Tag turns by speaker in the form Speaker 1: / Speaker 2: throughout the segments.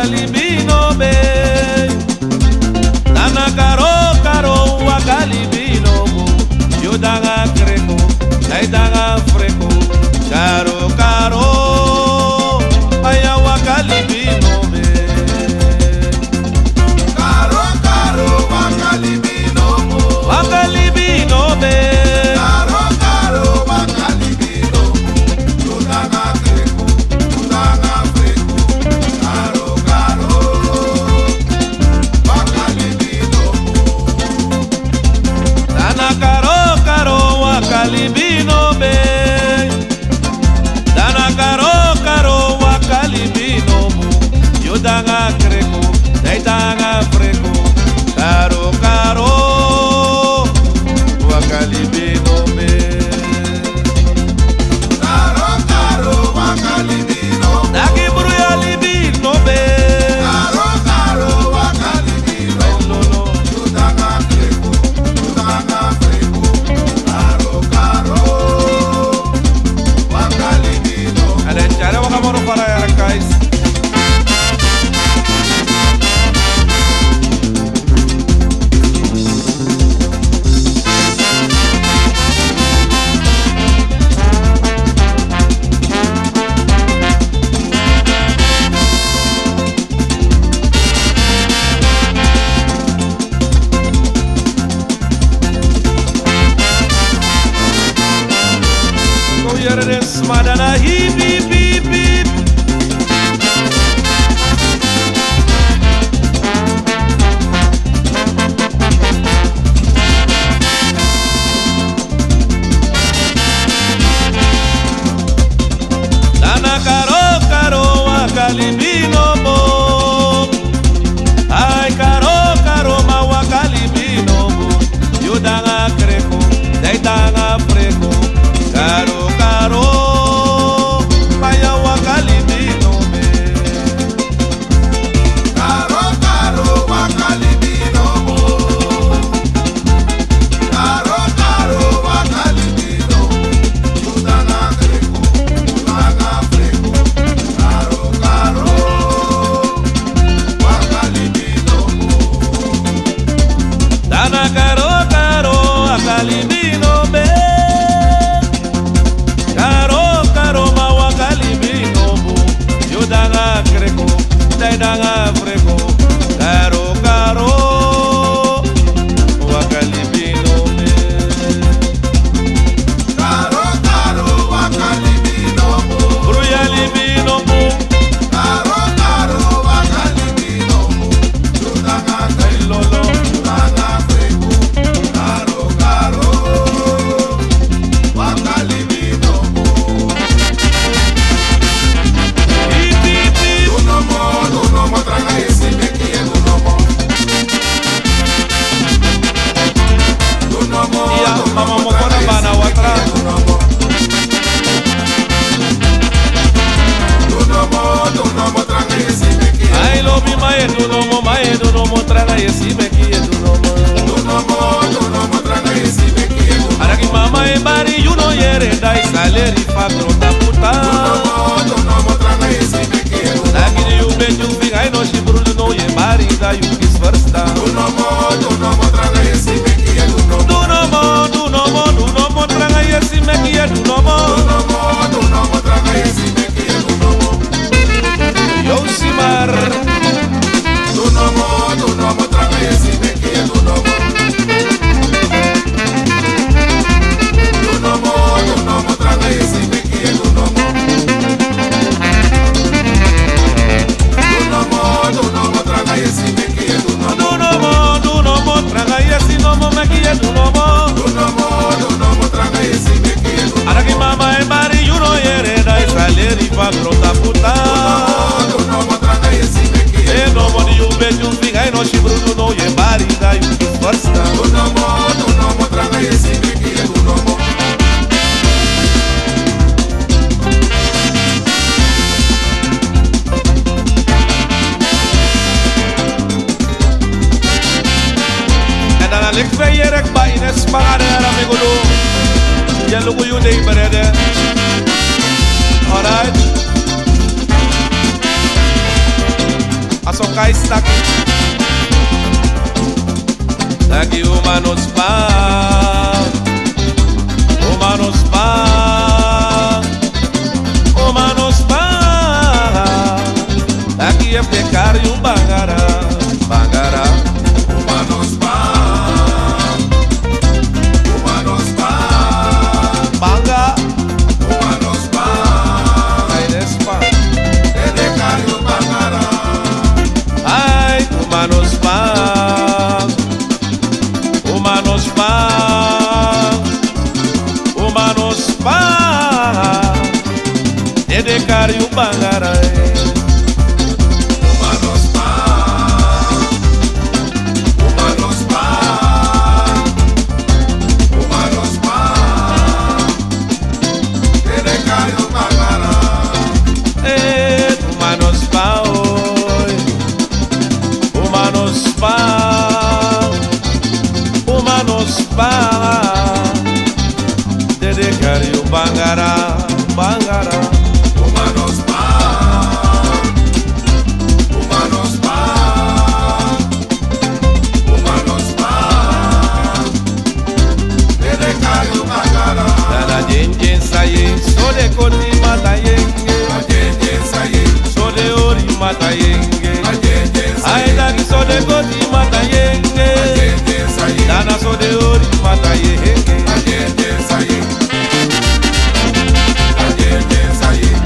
Speaker 1: wakalibino be. Dana karo wakalibino bo. Yo danga kreko, dai danga freko. Karo aya wakalibino be.
Speaker 2: Karo wakalibino bo.
Speaker 1: Wakalibino be.
Speaker 2: Karo wakalibino bo. Yo danga kreko, yo danga freko. Karo wakalibino bo.
Speaker 1: Dana karo wakalibino be. Dana karo wakalibino bo. Yo danga kreko, dai danga freko. Karo wakalibino be.
Speaker 2: Karo wakalibino bo.
Speaker 1: Daki buru ya libino be.
Speaker 2: Karo wakalibino bo.
Speaker 1: Lolo.
Speaker 2: Yo danga kreko, yo danga freko. Karo wakalibino bo.
Speaker 1: Ada cara wakamoro para ya guys. Go here this madana hip hip hip hip. Dana karo wakalibino bo. Ay karo ma wakalibino bo. Yo danga kreko, dai danga freko. Karo maya wakalibino be.
Speaker 2: Karo wakalibino bo. Karo wakalibino bo. Yo danga kreko, yo danga freko. Karo wakalibino bo.
Speaker 1: Dana karo wakalibino be. Karo ma wakalibino bo. Yo danga kreko, dai danga freko. Karo wakalibino be.
Speaker 2: Karo wakalibino bo.
Speaker 1: Buru ya libino bo.
Speaker 2: Karo wakalibino bo. Yo danga kreko,
Speaker 1: Lolo.
Speaker 2: yo danga freko. Karo wakalibino bo.
Speaker 1: Hip hip hip.
Speaker 2: Dunomo tranga ese me quiere dunomo.
Speaker 1: Ya mama mokona bana watra.
Speaker 2: Dunomo tranga ese me quiere.
Speaker 1: Ay lo mi mae dunomo traga yesi beki dunomo.
Speaker 2: Dunomo tranga ese me quiere.
Speaker 1: Araki mama e bari you no yere dai saleri fagro da puta.
Speaker 2: Dunomo tranga ese me quiere.
Speaker 1: Daki you bet you big I know she brulu no ye bari da you is first down.
Speaker 2: Dunomo tranga ese me quiere.
Speaker 1: Dunomo traga yesi beki dunomo.
Speaker 2: Dunomo tranga ese me quiere.
Speaker 1: Yo simar.
Speaker 2: Dunomo tranga ese me quiere. Dunomo tranga ese me quiere. Dunomo tranga ese me quiere.
Speaker 1: Dunomo traga yesi nomo beki dunomo.
Speaker 2: Dunomo tranga ese me quiere.
Speaker 1: Araki mama e bari you no yere dai saleri fagro da puta.
Speaker 2: Dunomo tranga ese me quiere.
Speaker 1: E nobody you bet you big I know she brulu no ye bari da you is first down.
Speaker 2: Dunomo tranga ese me quiere. Dunomo
Speaker 1: Lik ve yerek ba ines pagare ara me gulu. Yellow you dey berede. Alright. Asokai staki. Daqui humanos pa. Humanos pa. Humanos pa. Daqui é pecar e bangara. Bangara.
Speaker 2: Humanos pa. Humanos pa.
Speaker 1: Banga.
Speaker 2: Humanos pa.
Speaker 1: Ai despa.
Speaker 2: Ele caiu bangara.
Speaker 1: Ai, humanos pa. Humanos pa. Humanos pa. Dedekar e bangara.
Speaker 2: Humanos pa. Humanos pa. Humanos pa. Ele caiu bangara.
Speaker 1: Humanos pa. Oi. Humanos pa. Humanos pa. Dedekar e bangara. Bangara.
Speaker 2: Humanos pa. Humanos pa. Humanos pa. Ele caiu bangara.
Speaker 1: Dana jenjen saye. Sode koti mata yenge.
Speaker 2: A gente sair.
Speaker 1: Sode ori mata yenge.
Speaker 2: A gente
Speaker 1: Ai
Speaker 2: sair.
Speaker 1: dagi sode koti mata yenge.
Speaker 2: A gente sair.
Speaker 1: Dana sode ori mata yenge.
Speaker 2: A gente sair. A gente sair.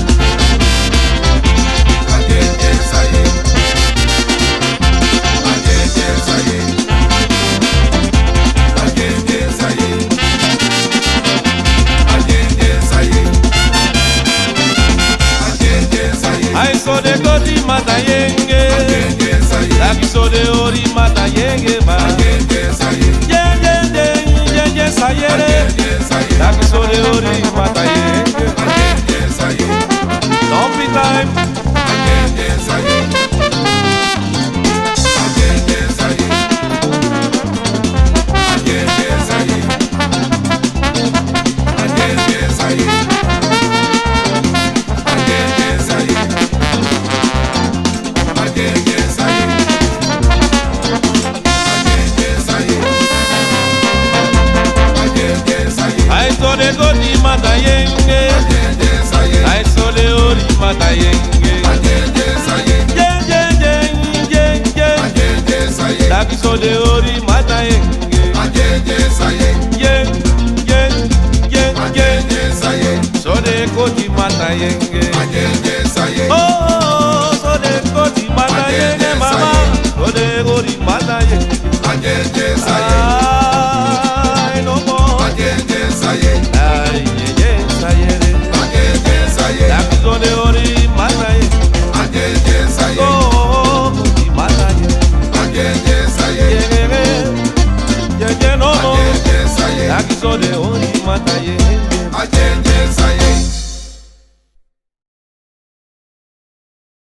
Speaker 2: A gente sair. A gente sair. A gente sair. A gente sair. A gente sair.
Speaker 1: Ai sode koti mata yenge.
Speaker 2: A gente sair.
Speaker 1: Dagi sode ori